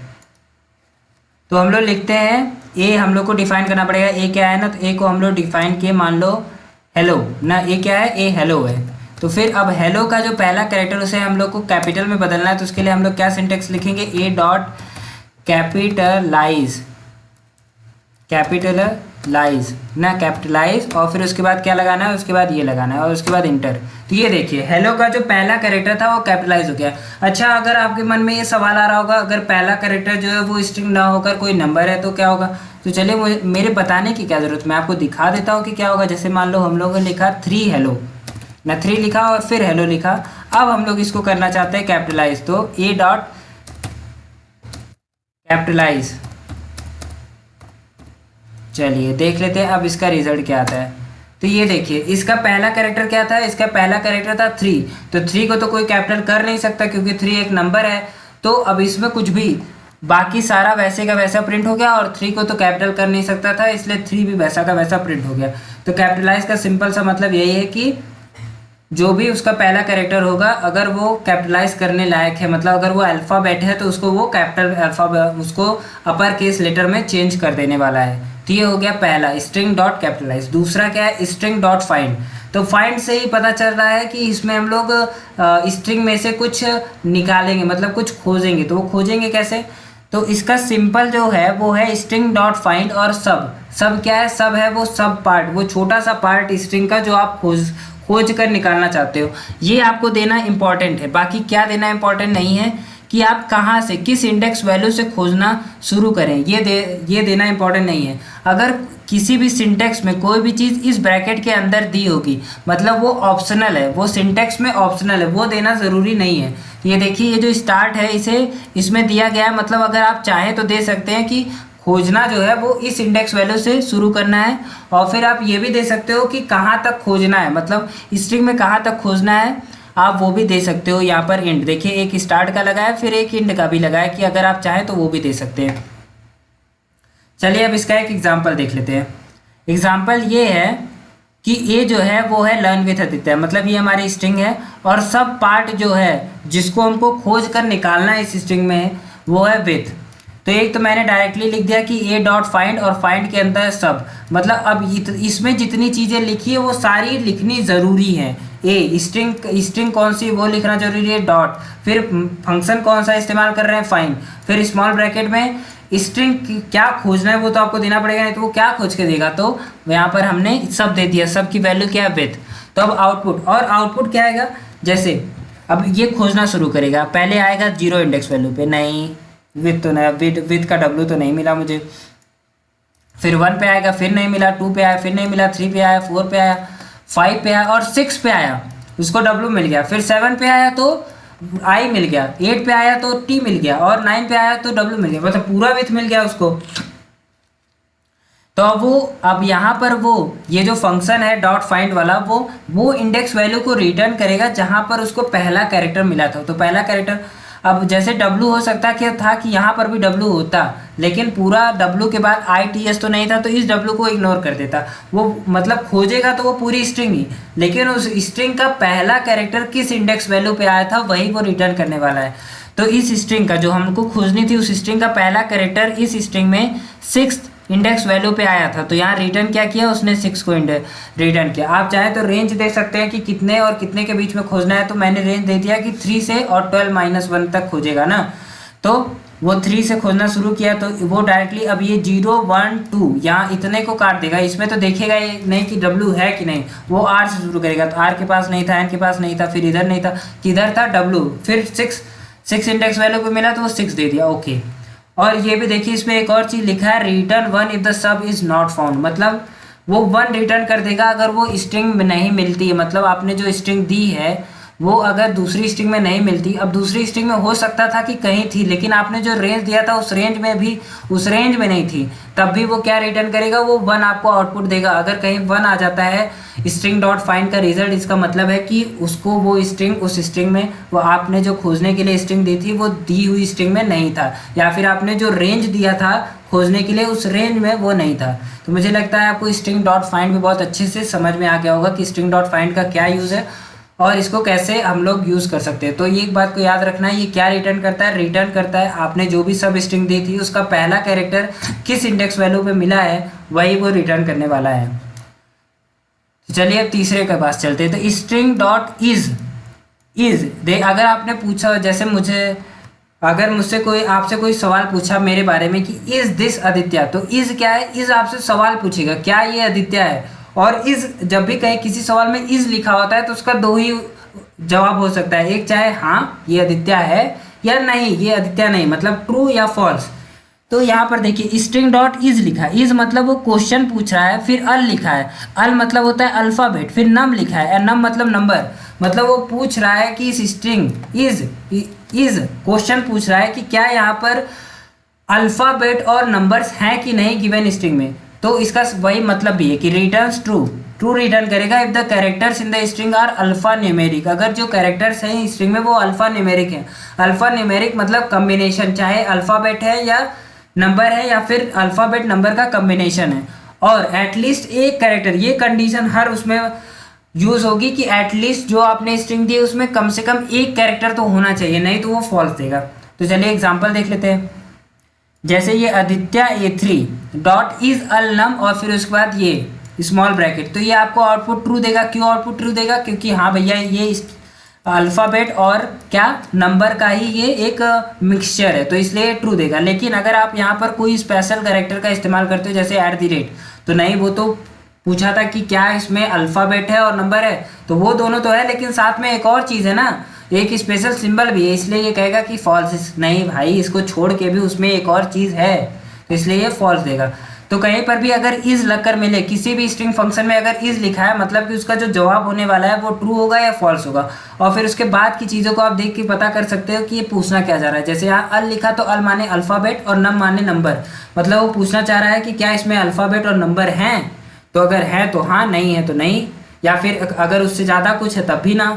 तो हम लोग लिखते हैं ए, हम लोग को डिफाइन करना पड़ेगा ए क्या है ना, तो ए को हम लोग डिफाइन किए, मान लो हेलो ना, ए क्या है? ए हेलो है। तो फिर अब हेलो का जो पहला कैरेक्टर उसे हम लोग को कैपिटल में बदलना है, तो उसके लिए हम लोग क्या सिंटेक्स लिखेंगे? ए डॉट कैपिटलाइज ना, कैपिटलाइज, और फिर उसके बाद क्या लगाना है? उसके बाद ये लगाना है और उसके बाद इंटर। तो ये देखिए हेलो का जो पहला कैरेक्टर था वो कैपिटलाइज हो गया। अच्छा, अगर आपके मन में ये सवाल आ रहा होगा अगर पहला कैरेक्टर जो है वो स्ट्रिंग ना होकर कोई नंबर है तो क्या होगा? तो चलिए मेरे बताने की क्या ज़रूरत, मैं आपको दिखा देता हूँ कि क्या होगा। जैसे मान लो हम लोगों ने लिखा 3 हेलो ना, 3 लिखा और फिर हेलो लिखा। अब हम लोग इसको करना चाहते हैं कैपिटलाइज, तो ए डॉट कैपिटलाइज। चलिए देख लेते हैं अब इसका रिजल्ट क्या आता है। तो ये देखिए इसका पहला कैरेक्टर क्या था? इसका पहला कैरेक्टर था 3, तो 3 को तो कोई कैपिटल कर नहीं सकता क्योंकि 3 एक नंबर है। तो अब इसमें कुछ भी बाकी सारा वैसे का वैसा प्रिंट हो गया, और 3 को तो कैपिटल कर नहीं सकता था, इसलिए 3 भी वैसा का वैसा प्रिंट हो गया। तो कैपिटलाइज का सिंपल सा मतलब यही है कि जो भी उसका पहला कैरेक्टर होगा अगर वो कैपिटलाइज करने लायक है, मतलब अगर वो अल्फ़ाबेट है तो उसको वो कैपिटल अल्फ़ाबेट उसको अपर केस लेटर में चेंज कर देने वाला है। तो ये हो गया पहला स्ट्रिंग डॉट कैपिटलाइज। दूसरा क्या है? String dot find. तो फाइंड से ही पता चल रहा है कि इसमें हम लोग स्ट्रिंग में से कुछ निकालेंगे, मतलब कुछ खोजेंगे। तो वो खोजेंगे कैसे? तो इसका सिंपल जो है वो है स्ट्रिंग डॉट फाइंड और सब क्या है? सब है वो सब पार्ट, वो छोटा सा पार्ट स्ट्रिंग का जो आप खोज कर निकालना चाहते हो, ये आपको देना इंपॉर्टेंट है। बाकी क्या देना इंपॉर्टेंट नहीं है कि आप कहाँ से किस इंडेक्स वैल्यू से खोजना शुरू करें, ये देना इंपॉर्टेंट नहीं है। अगर किसी भी सिंटेक्स में कोई भी चीज़ इस ब्रैकेट के अंदर दी होगी मतलब वो ऑप्शनल है, वो सिंटेक्स में ऑप्शनल है, वो देना ज़रूरी नहीं है। ये देखिए ये जो स्टार्ट है इसमें दिया गया है, मतलब अगर आप चाहें तो दे सकते हैं कि खोजना जो है वो इस इंडेक्स वैल्यू से शुरू करना है, और फिर आप ये भी दे सकते हो कि कहाँ तक खोजना है, मतलब स्ट्रिंग में कहाँ तक खोजना है, आप वो भी दे सकते हो। यहाँ पर इंड देखिए एक स्टार्ट का लगा है, फिर एक इंड का भी लगा है कि अगर आप चाहें तो वो भी दे सकते हैं। चलिए अब इसका एक एग्जांपल देख लेते हैं। एग्जांपल ये है कि ए जो है वो है लर्न विथ आदित्य, मतलब ये हमारी स्ट्रिंग है, और सब पार्ट जो है जिसको हमको खोज कर निकालना है इस स्ट्रिंग में वो है विथ। तो एक तो मैंने डायरेक्टली लिख दिया कि ए डॉट फाइंड, और फाइंड के अंदर सब, मतलब अब इसमें जितनी चीज़ें लिखी है वो सारी लिखनी ज़रूरी है। ए स्ट्रिंग कौन सी वो लिखना जरूरी है, डॉट, फिर फंक्शन कौन सा इस्तेमाल कर रहे हैं, फाइंड, फिर स्मॉल ब्रैकेट में स्ट्रिंग क्या खोजना है वो तो आपको देना पड़ेगा, नहीं तो वो क्या खोज के देगा। तो यहाँ पर हमने सब दे दिया, सब की वैल्यू क्या है? विथ। तो अब आउटपुट, और आउटपुट क्या आएगा? जैसे अब ये खोजना शुरू करेगा, पहले आएगा 0 इंडेक्स वैल्यू पे, नहीं विथ तो नहीं, विथ का डब्ल्यू तो नहीं मिला मुझे, फिर 1 पे आएगा, फिर नहीं मिला, 2 पे आया, फिर नहीं मिला, 3 पे आया, 4 पे आया, 5 पे आया और 6 पे आया, उसको डब्ल्यू मिल गया, फिर 7 पे आया तो आई मिल गया, 8 पे आया तो टी मिल गया, और 9 पे आया तो डब्ल्यू मिल गया, मतलब पूरा विथ मिल गया उसको। तो अब यहाँ पर वो ये जो फंक्शन है डॉट फाइंड वाला वो इंडेक्स वैल्यू को रिटर्न करेगा जहाँ पर उसको पहला कैरेक्टर मिला था। तो पहला कैरेक्टर अब जैसे W हो सकता क्या था कि यहाँ पर भी W होता, लेकिन पूरा W के बाद ITS तो नहीं था, तो इस W को इग्नोर कर देता। वो मतलब खोजेगा तो वो पूरी स्ट्रिंग ही, लेकिन उस स्ट्रिंग का पहला कैरेक्टर किस इंडेक्स वैल्यू पे आया था वही वो रिटर्न करने वाला है। तो इस स्ट्रिंग का जो हमको खोजनी थी उस स्ट्रिंग का पहला कैरेक्टर इस स्ट्रिंग में 6th इंडेक्स वैल्यू पे आया था, तो यहाँ रिटर्न क्या किया उसने 6 को रिटर्न किया। आप चाहे तो रेंज दे सकते हैं कि कितने और कितने के बीच में खोजना है, तो मैंने रेंज दे दिया कि 3 से और 12-1 तक खोजेगा ना, तो वो 3 से खोजना शुरू किया, तो वो डायरेक्टली अब ये 0 1 2 यहाँ इतने को काट देगा, इसमें तो देखेगा ये नहीं कि W है कि नहीं, वो R से शुरू करेगा, तो R के पास नहीं था, N के पास नहीं था, फिर इधर नहीं था, किधर था W, फिर 6 इंडेक्स वैल्यू को मिला तो वो 6 दे दिया, ओके। और ये भी देखिए इसमें एक और चीज़ लिखा है return 1 if the sub is not found, मतलब वो 1 रिटर्न कर देगा अगर वो स्ट्रिंग में नहीं मिलती है, मतलब आपने जो स्ट्रिंग दी है वो अगर दूसरी स्ट्रिंग में नहीं मिलती, अब दूसरी स्ट्रिंग में हो सकता था कि कहीं थी, लेकिन आपने जो रेंज दिया था उस रेंज में नहीं थी, तब भी वो क्या रिटर्न करेगा, वो 1 आपको आउटपुट देगा। अगर कहीं 1 आ जाता है स्ट्रिंग डॉट फाइंड का रिजल्ट, इसका मतलब है कि उसको वो स्ट्रिंग, उस स्ट्रिंग में वो आपने जो खोजने के लिए स्ट्रिंग दी थी वो दी हुई स्ट्रिंग में नहीं था, या फिर आपने जो रेंज दिया था खोजने के लिए उस रेंज में वो नहीं था। तो मुझे लगता है आपको स्ट्रिंग डॉट फाइंड भी बहुत अच्छे से समझ में आ गया होगा कि स्ट्रिंग डॉट फाइंड का क्या यूज़ है और इसको कैसे हम लोग यूज़ कर सकते हैं। तो ये एक बात को याद रखना है, ये क्या रिटर्न करता है, रिटर्न करता है आपने जो भी सब स्ट्रिंग दी थी उसका पहला कैरेक्टर किस इंडेक्स वैल्यू पे मिला है वही वो रिटर्न करने वाला है। तो चलिए अब तीसरे के पास चलते हैं। तो स्ट्रिंग डॉट इज दे, अगर आपने पूछा, जैसे अगर मुझसे कोई आपसे कोई सवाल पूछा मेरे बारे में कि इज दिस आदित्य, तो इज क्या है, इज आपसे सवाल पूछेगा क्या ये आदित्य है। और इज जब भी कहीं किसी सवाल में इज लिखा होता है तो उसका दो ही जवाब हो सकता है, एक चाहे हाँ ये आदित्य है या नहीं ये आदित्य नहीं, मतलब ट्रू या फॉल्स। तो यहाँ पर देखिए स्ट्रिंग डॉट इज लिखा है, इज मतलब वो क्वेश्चन पूछ रहा है, फिर अल लिखा है, अल मतलब होता है अल्फाबेट, फिर नम लिखा है, नम मतलब नंबर, मतलब वो पूछ रहा है कि इस स्ट्रिंग इज क्वेश्चन पूछ रहा है कि क्या यहाँ पर अल्फाबेट और नंबर्स हैं कि नहीं गिवन स्ट्रिंग में। तो इसका वही मतलब भी है कि रिटर्न्स ट्रू रिटर्न करेगा if the characters in the string are alpha numeric, अगर जो कैरेक्टर्स हैं स्ट्रिंग में वो अल्फा न्यूमेरिक हैं। अल्फा न्यूमेरिक मतलब कम्बिनेशन, चाहे अल्फाबेट है या नंबर है या फिर अल्फाबेट नंबर का कम्बिनेशन है, और एटलीस्ट एक कैरेक्टर, ये कंडीशन हर उसमें यूज होगी कि एटलीस्ट जो आपने स्ट्रिंग दी है उसमें कम से कम एक कैरेक्टर तो होना चाहिए, नहीं तो वो फॉल्स देगा। तो चलिए एग्जांपल देख लेते हैं। जैसे ये Aditya A3 dot isalnum और फिर उसके बाद ये स्मॉल ब्रैकेट, तो ये आपको आउटपुट ट्रू देगा। क्यों आउटपुट ट्रू देगा, क्योंकि हाँ भैया ये अल्फ़ाबेट और क्या नंबर का ही ये एक मिक्सचर है, तो इसलिए ट्रू देगा। लेकिन अगर आप यहाँ पर कोई स्पेशल कैरेक्टर का इस्तेमाल करते हो जैसे @ तो नहीं, वो तो पूछा था कि क्या इसमें अल्फ़ाबेट है और नंबर है, तो वो दोनों तो है, लेकिन साथ में एक और चीज़ है ना, एक स्पेशल सिंबल भी है, इसलिए ये कहेगा कि फॉल्स। नहीं भाई, इसको छोड़ के भी उसमें एक और चीज़ है, तो इसलिए ये फॉल्स देगा। तो कहीं पर भी अगर इज लगकर मिले, किसी भी स्ट्रिंग फंक्शन में अगर इज लिखा है, मतलब कि उसका जो जवाब होने वाला है वो ट्रू होगा या फॉल्स होगा। और फिर उसके बाद की चीज़ों को आप देख के पता कर सकते हो कि ये पूछना क्या जा रहा है। जैसे यहाँ अल लिखा तो अल माने अल्फ़ाबेट और नम माने नंबर, मतलब वो पूछना चाह रहा है कि क्या इसमें अल्फ़ाबेट और नंबर हैं, तो अगर है तो हाँ, नहीं है तो नहीं, या फिर अगर उससे ज़्यादा कुछ है तब भी ना।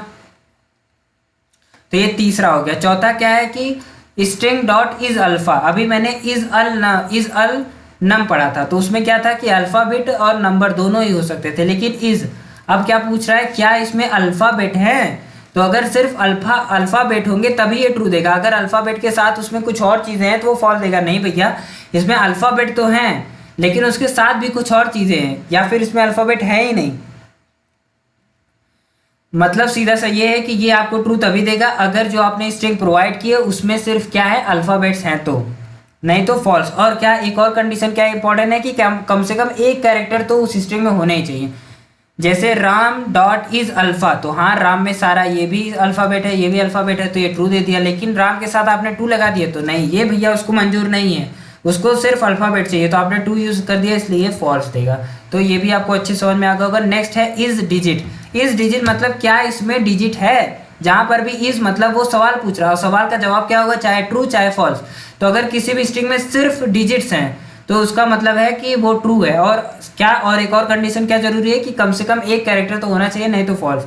तो ये तीसरा हो गया। चौथा क्या है कि स्ट्रिंग डॉट इज अल्फ़ा, अभी मैंने इज अल नम पढ़ा था, तो उसमें क्या था कि अल्फ़ाबेट और नंबर दोनों ही हो सकते थे, लेकिन इज अब क्या पूछ रहा है, क्या इसमें अल्फ़ाबेट है। तो अगर सिर्फ अल्फ़ाबेट होंगे तभी ये ट्रू देगा, अगर अल्फ़ाबेट के साथ उसमें कुछ और चीज़ें हैं तो वो फॉल्स देगा। नहीं भैया, इसमें अल्फ़ाबेट तो हैं लेकिन उसके साथ भी कुछ और चीज़ें हैं, या फिर इसमें अल्फ़ाबेट है ही नहीं। मतलब सीधा सा ये है कि ये आपको ट्रू तभी देगा अगर जो आपने स्ट्रिंग प्रोवाइड की है उसमें सिर्फ क्या है, अल्फ़ाबेट्स हैं, तो नहीं तो फॉल्स। और क्या एक और कंडीशन क्या इंपॉर्टेंट है कि कम से कम एक कैरेक्टर तो उस स्ट्रिंग में होने ही चाहिए। जैसे राम डॉट इज अल्फ़ा, तो हाँ राम में सारा ये भी अल्फ़ाबेट है, ये भी अल्फ़ाबेट है, तो ये ट्रू दे दिया। लेकिन राम के साथ आपने टू लगा दिया, तो नहीं, ये भैया उसको मंजूर नहीं है, उसको सिर्फ अल्फ़ाबेट चाहिए, तो आपने टू यूज़ कर दिया इसलिए फॉल्स देगा। तो ये भी आपको अच्छे समझ में आ गया होगा। नेक्स्ट है इज डिजिट। इज डिजिट मतलब क्या इसमें डिजिट है, जहाँ पर भी इज मतलब वो सवाल पूछ रहा है, और सवाल का जवाब क्या होगा, चाहे ट्रू चाहे फॉल्स। तो अगर किसी भी स्ट्रिंग में सिर्फ डिजिट्स हैं तो उसका मतलब है कि वो ट्रू है। और क्या, और एक और कंडीशन क्या जरूरी है कि कम से कम एक कैरेक्टर तो होना चाहिए, नहीं तो फॉल्स।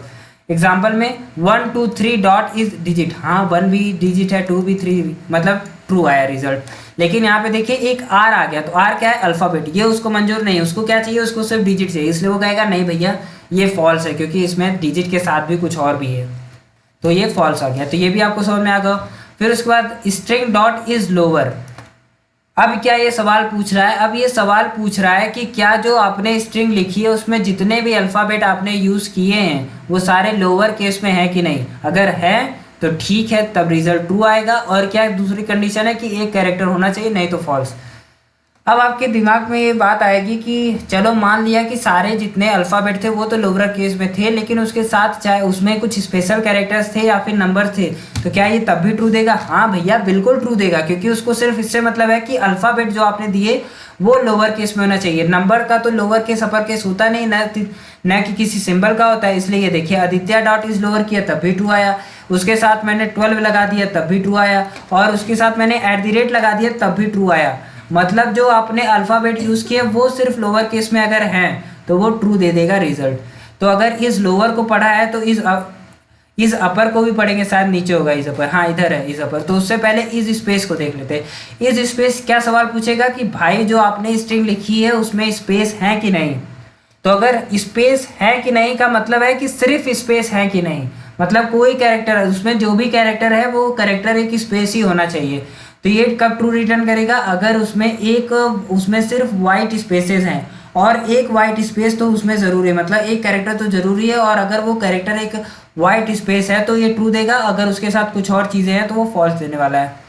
एग्जाम्पल में 1 2 3 डॉट इज डिजिट, हाँ 1 भी डिजिट है, 2 भी 3 भी, मतलब ट्रू आया रिजल्ट। लेकिन यहाँ पे देखिए एक आर आ गया, तो आर क्या है, अल्फ़ाबेट, ये उसको मंजूर नहीं है, उसको क्या चाहिए, उसको सिर्फ डिजिट चाहिए, इसलिए वो कहेगा नहीं भैया ये फॉल्स है, क्योंकि इसमें डिजिट के साथ भी कुछ और भी है, तो ये फॉल्स आ गया। तो ये भी आपको समझ में आ गया। फिर उसके बाद स्ट्रिंग डॉट इज लोअर। अब क्या ये सवाल पूछ रहा है, अब ये सवाल पूछ रहा है कि क्या जो आपने स्ट्रिंग लिखी है उसमें जितने भी अल्फ़ाबेट आपने यूज़ किए हैं वो सारे लोअर केस में है कि नहीं। अगर है तो ठीक है, तब रिजल्ट ट्रू आएगा। और क्या दूसरी कंडीशन है कि एक कैरेक्टर होना चाहिए, नहीं तो फॉल्स। अब आपके दिमाग में ये बात आएगी कि चलो मान लिया कि सारे जितने अल्फ़ाबेट थे वो तो लोअर केस में थे, लेकिन उसके साथ चाहे उसमें कुछ स्पेशल कैरेक्टर्स थे या फिर नंबर थे, तो क्या ये तब भी ट्रू देगा? हाँ भैया बिल्कुल ट्रू देगा, क्योंकि उसको सिर्फ इससे मतलब है कि अल्फ़ाबेट जो आपने दिए वो लोअर केस में होना चाहिए। नंबर का तो लोअर केस अपर केस होता नहीं, न कि किसी सिंबल का होता है। इसलिए ये देखिए आदित्य डॉट इज लोअर किया तब भी ट्रू आया, उसके साथ मैंने 12 लगा दिया तब भी ट्रू आया, और उसके साथ मैंने @ लगा दिया तब भी ट्रू आया। मतलब जो आपने अल्फ़ाबेट यूज़ किए वो सिर्फ लोअर केस में अगर हैं तो वो ट्रू दे देगा रिजल्ट। तो अगर इस लोअर को पढ़ा है तो इस अपर को भी पढ़ेंगे, शायद नीचे होगा इस अपर, हाँ इधर है इस अपर। तो उससे पहले इस स्पेस को देख लेते हैं। इस स्पेस क्या सवाल पूछेगा कि भाई जो आपने स्ट्रिंग लिखी है उसमें स्पेस है कि नहीं। तो अगर स्पेस है कि नहीं का मतलब है कि सिर्फ स्पेस है कि नहीं, मतलब कोई कैरेक्टर है उसमें, जो भी कैरेक्टर है वो कैरेक्टर एक स्पेस ही होना चाहिए। तो ये कब ट्रू रिटर्न करेगा? अगर उसमें सिर्फ वाइट स्पेसेस हैं और एक वाइट स्पेस तो उसमें ज़रूरी है, मतलब एक कैरेक्टर तो ज़रूरी है, और अगर वो कैरेक्टर एक वाइट स्पेस है तो ये ट्रू देगा। अगर उसके साथ कुछ और चीज़ें हैं तो वो फॉल्स देने वाला है।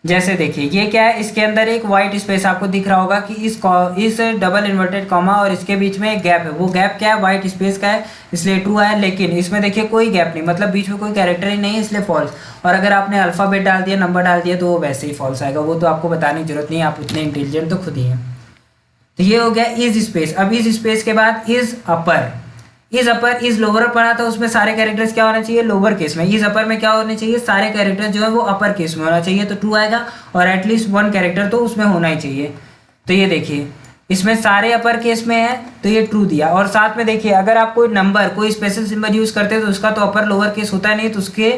जैसे देखिए ये क्या है, इसके अंदर एक वाइट स्पेस आपको दिख रहा होगा कि इस डबल इन्वर्टेड कॉमा और इसके बीच में एक गैप है, वो गैप क्या है? वाइट स्पेस का है, इसलिए ट्रू आया। लेकिन इसमें देखिए कोई गैप नहीं, मतलब बीच में कोई कैरेक्टर ही नहीं है, इसलिए फॉल्स। और अगर आपने अल्फ़ाबेट डाल दिया, नंबर डाल दिया, तो वो वैसे ही फॉल्स आएगा। वो तो आपको बताने की जरूरत नहीं है, आप उतने इंटेलिजेंट तो खुद ही हैं। तो ये हो गया इज स्पेस। अब इज स्पेस के बाद is upper. Is upper is lower पढ़ा था, उसमें सारे कैरेक्टर्स क्या होने चाहिए? लोअर केस में। इज अपर में क्या होने चाहिए? सारे कैरेक्टर जो है वो अपर केस में होना चाहिए, तो ट्रू आएगा। और एटलीस्ट वन कैरेक्टर तो उसमें होना ही चाहिए। तो ये देखिए इसमें सारे अपर केस में है तो ये ट्रू दिया। और साथ में देखिए अगर आप कोई नंबर, कोई स्पेशल सिंबल यूज करते हैं तो उसका तो अपर लोअर केस होता नहीं, तो उसके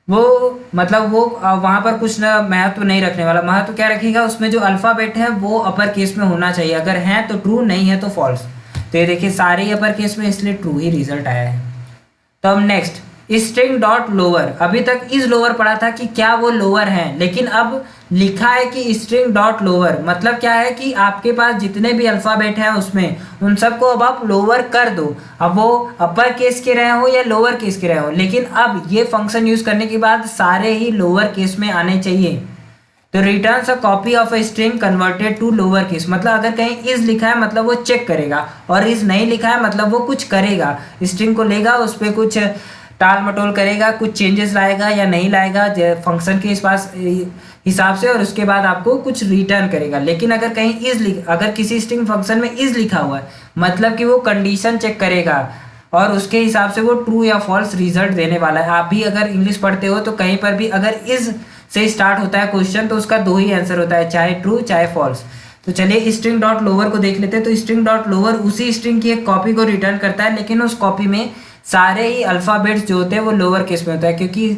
वो मतलब वो वहाँ पर कुछ ना महत्व नहीं रखने वाला। महत्व क्या रखेगा? उसमें जो अल्फ़ाबेट है वो अपर केस में होना चाहिए, अगर है तो ट्रू, नहीं है तो फॉल्स। तो ये देखिए सारे ही अपर केस में, इसलिए ट्रू ही रिजल्ट आया है। तो अब नेक्स्ट स्ट्रिंग डॉट लोअर। अभी तक इज लोअर पढ़ा था कि क्या वो लोअर है, लेकिन अब लिखा है कि स्ट्रिंग डॉट लोअर। मतलब क्या है कि आपके पास जितने भी अल्फ़ाबेट हैं उसमें उन सबको अब आप लोअर कर दो, अब वो अपर केस के रहे हो या लोअर केस के रहे हो, लेकिन अब ये फंक्शन यूज करने के बाद सारे ही लोअर केस में आने चाहिए। तो returns a copy of a string converted to lower case. मतलब अगर कहीं इज लिखा है मतलब वो चेक करेगा, और इज नहीं लिखा है मतलब वो कुछ करेगा, स्ट्रिंग को लेगा, उस पर कुछ टाल मटोल करेगा, कुछ चेंजेस लाएगा या नहीं लाएगा फंक्शन के हिसाब से, और उसके बाद आपको कुछ रिटर्न करेगा। लेकिन अगर कहीं अगर किसी स्ट्रिंग फंक्शन में इज लिखा हुआ है मतलब कि वो कंडीशन चेक करेगा और उसके हिसाब से वो ट्रू या फॉल्स रिजल्ट देने वाला है। आप भी अगर इंग्लिश पढ़ते हो तो कहीं पर भी अगर इज से स्टार्ट होता है क्वेश्चन तो उसका दो ही आंसर होता है, चाहे ट्रू चाहे फॉल्स। तो चलिए स्ट्रिंग डॉट लोअर को देख लेते हैं। तो स्ट्रिंग डॉट लोअर उसी स्ट्रिंग की एक कॉपी को रिटर्न करता है, लेकिन उस कॉपी में सारे ही अल्फ़ाबेट्स जो होते हैं वो लोअर केस में होता है, क्योंकि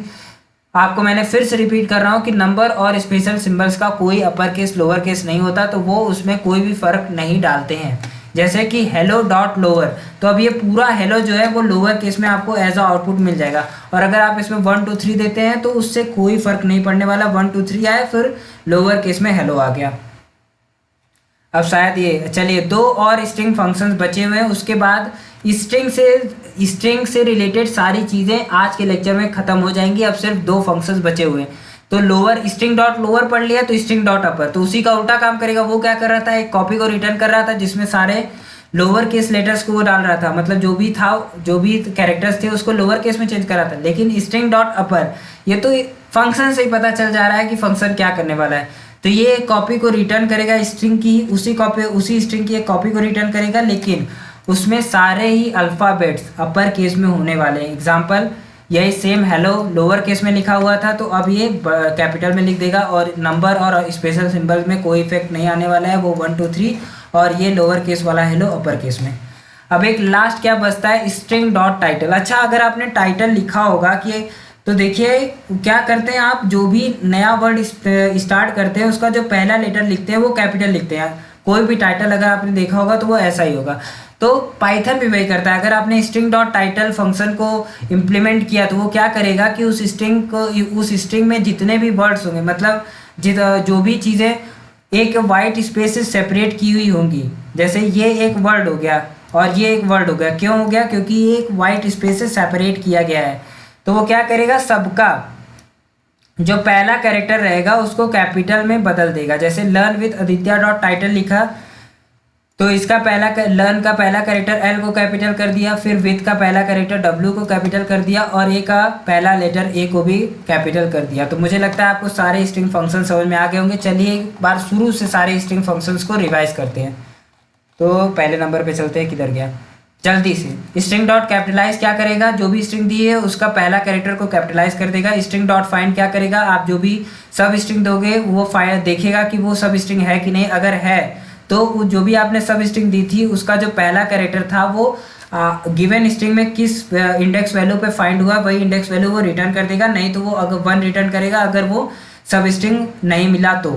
आपको मैंने फिर से रिपीट कर रहा हूँ कि नंबर और स्पेशल सिंबल्स का कोई अपर केस लोअर केस नहीं होता, तो वो उसमें कोई भी फर्क नहीं डालते हैं। जैसे कि हेलो डॉट लोअर, तो अब ये पूरा हेलो जो है वो लोअर केस में आपको एज अ आउटपुट मिल जाएगा। और अगर आप इसमें 1 2 3 देते हैं तो उससे कोई फर्क नहीं पड़ने वाला, 1 2 3 आए फिर लोअर केस में हेलो आ गया। अब शायद ये, चलिए दो और स्ट्रिंग फंक्शंस बचे हुए हैं, उसके बाद स्ट्रिंग से रिलेटेड सारी चीज़ें आज के लेक्चर में ख़त्म हो जाएंगी। अब सिर्फ दो फंक्शंस बचे हुए हैं। तो लोअर स्ट्रिंग डॉट लोअर पढ़ लिया, तो स्ट्रिंग डॉट अपर तो उसी का उल्टा काम करेगा। वो क्या कर रहा था? एक कॉपी को रिटर्न कर रहा था जिसमें सारे लोअर केस लेटर्स को वो डाल रहा था, मतलब जो भी कैरेक्टर्स थे उसको लोअर केस में चेंज कर रहा था। लेकिन स्ट्रिंग डॉट अपर ये तो फंक्शन से ही पता चल जा रहा है कि फंक्शन क्या करने वाला है। तो ये कॉपी को रिटर्न करेगा स्ट्रिंग की, उसी स्ट्रिंग की एक कॉपी को रिटर्न करेगा, लेकिन उसमें सारे ही अल्फ़ाबेट्स अपर केस में होने वाले हैं। एग्जाम्पल यही सेम हेलो लोअर केस में लिखा हुआ था, तो अब ये कैपिटल में लिख देगा, और नंबर और स्पेशल सिंबल में कोई इफेक्ट नहीं आने वाला है, वो 1 2 3, और ये लोअर केस वाला हेलो अपर केस में। अब एक लास्ट क्या बचता है? String dot title. अच्छा, अगर आपने टाइटल लिखा होगा कि, तो देखिए क्या करते हैं आप, जो भी नया वर्ड स्टार्ट करते हैं उसका जो पहला लेटर लिखते हैं वो कैपिटल लिखते हैं। कोई भी टाइटल अगर आपने देखा होगा तो वो ऐसा ही होगा। तो पाइथन भी वही करता है। अगर आपने स्ट्रिंग डॉट टाइटल फंक्शन को इम्प्लीमेंट किया तो वो क्या करेगा कि उस स्ट्रिंग में जितने भी वर्ड्स होंगे, मतलब जो भी चीज़ें एक वाइट स्पेस से सेपरेट की हुई होंगी, जैसे ये एक वर्ड हो गया और ये एक वर्ड हो गया, क्यों हो गया? क्योंकि ये एक वाइट स्पेस से सेपरेट किया गया है। तो वो क्या करेगा? सबका जो पहला कैरेक्टर रहेगा उसको कैपिटल में बदल देगा। जैसे learn with Aditya dot title लिखा तो इसका पहला लर्न का पहला कैरेक्टर एल को कैपिटल कर दिया, फिर विद का पहला कैरेक्टर डब्ल्यू को कैपिटल कर दिया और ए का पहला लेटर ए को भी कैपिटल कर दिया। तो मुझे लगता है आपको सारे स्ट्रिंग फंक्शन समझ में आ गए होंगे। चलिए एक बार शुरू से सारे स्ट्रिंग फंक्शंस को रिवाइज करते हैं। तो पहले नंबर पे चलते हैं, किधर गया जल्दी से। स्ट्रिंग डॉट कैपिटलाइज क्या करेगा, जो भी स्ट्रिंग दी है उसका पहला कैरेक्टर को कैपिटलाइज कर देगा। स्ट्रिंग डॉट फाइंड क्या करेगा, आप जो भी सब स्ट्रिंग दोगे वो फाइंड देखेगा कि वो सब स्ट्रिंग है कि नहीं, अगर है तो जो भी आपने सब स्ट्रिंग दी थी उसका जो पहला कैरेक्टर था वो गिवन स्ट्रिंग में किस इंडेक्स वैल्यू पे फाइंड हुआ वही इंडेक्स वैल्यू वो रिटर्न कर देगा, नहीं तो वो अगर 1 रिटर्न करेगा अगर वो सब स्ट्रिंग नहीं मिला तो।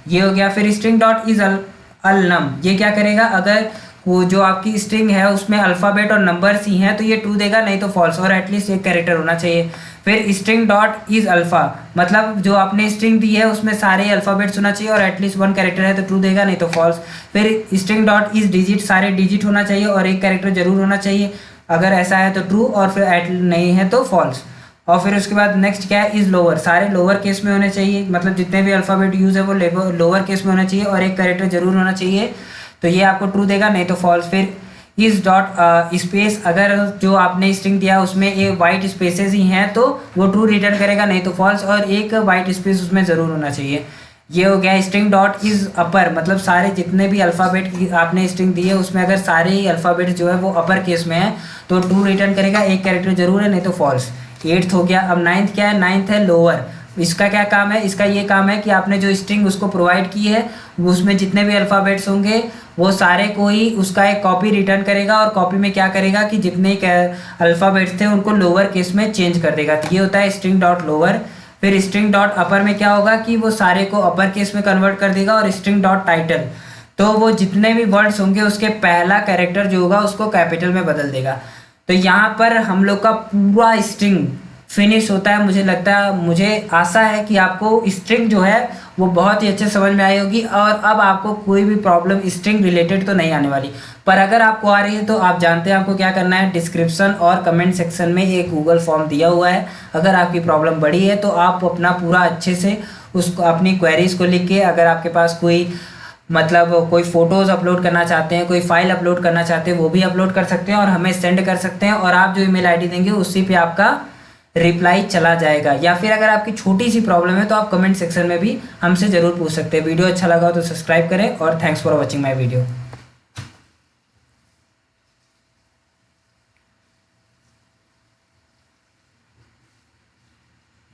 ये हो गया। फिर स्ट्रिंग डॉट इज अलनम, ये क्या करेगा, अगर वो जो आपकी स्ट्रिंग है उसमें अल्फ़ाबेट और नंबर्स ही हैं तो ये ट्रू देगा, नहीं तो फॉल्स, और एटलीस्ट एक कैरेक्टर होना चाहिए। फिर स्ट्रिंग डॉट इज अल्फ़ा, मतलब जो आपने स्ट्रिंग दी है उसमें सारे अल्फ़ाबेट्स होना चाहिए और एटलीस्ट 1 कैरेक्टर है तो ट्रू देगा, नहीं तो फॉल्स। फिर स्ट्रिंग डॉट इज डिजिट, सारे डिजिट होना चाहिए और एक कैरेक्टर जरूर होना चाहिए, अगर ऐसा है तो ट्रू और फिर नहीं है तो फॉल्स। और फिर उसके बाद नेक्स्ट क्या है, इज लोअर, सारे लोअर केस में होने चाहिए, मतलब जितने भी अल्फ़ाबेट यूज़ है वो लोअर केस में होना चाहिए और एक कैरेक्टर जरूर होना चाहिए, तो ये आपको ट्रू देगा, नहीं तो फॉल्स। फिर इज डॉट स्पेस, अगर जो आपने स्ट्रिंग दिया उसमें एक वाइट स्पेसेस ही हैं तो वो ट्रू रिटर्न करेगा, नहीं तो फॉल्स, और एक वाइट स्पेस उसमें ज़रूर होना चाहिए। ये हो गया। स्ट्रिंग डॉट इज अपर, मतलब सारे जितने भी अल्फ़ाबेट आपने स्ट्रिंग दी है उसमें अगर सारे ही अल्फ़ाबेट जो है वो अपर केस में है तो ट्रू रिटर्न करेगा, एक कैरेक्टर जरूर है, नहीं तो फॉल्स। 8th हो गया। अब 9th क्या है, 9th है लोअर। इसका क्या काम है, इसका ये काम है कि आपने जो स्ट्रिंग उसको प्रोवाइड की है उसमें जितने भी अल्फ़ाबेट्स होंगे वो सारे को ही उसका एक कॉपी रिटर्न करेगा और कॉपी में क्या करेगा कि जितने अल्फ़ाबेट्स थे उनको लोअर केस में चेंज कर देगा, तो ये होता है स्ट्रिंग डॉट लोअर। फिर स्ट्रिंग डॉट अपर में क्या होगा कि वो सारे को अपर केस में कन्वर्ट कर देगा। और स्ट्रिंग डॉट टाइटल, तो वो जितने भी वर्ड्स होंगे उसके पहला कैरेक्टर जो होगा उसको कैपिटल में बदल देगा। तो यहाँ पर हम लोग का पूरा स्ट्रिंग फिनिश होता है। मुझे लगता है, मुझे आशा है कि आपको स्ट्रिंग जो है वो बहुत ही अच्छे समझ में आई होगी और अब आपको कोई भी प्रॉब्लम स्ट्रिंग रिलेटेड तो नहीं आने वाली। पर अगर आपको आ रही है तो आप जानते हैं आपको क्या करना है, डिस्क्रिप्शन और कमेंट सेक्शन में एक गूगल फॉर्म दिया हुआ है। अगर आपकी प्रॉब्लम बड़ी है तो आप अपना पूरा अच्छे से उसको अपनी क्वेरीज को लिख के, अगर आपके पास कोई मतलब कोई फ़ोटोज़ अपलोड करना चाहते हैं, कोई फाइल अपलोड करना चाहते हैं, वो भी अपलोड कर सकते हैं और हमें सेंड कर सकते हैं और आप जो ईमेल आईडी देंगे उसी पे आपका रिप्लाई चला जाएगा। या फिर अगर आपकी छोटी सी प्रॉब्लम है तो आप कमेंट सेक्शन में भी हमसे ज़रूर पूछ सकते हैं। वीडियो अच्छा लगा हो तो सब्सक्राइब करें और thanks for watching my video.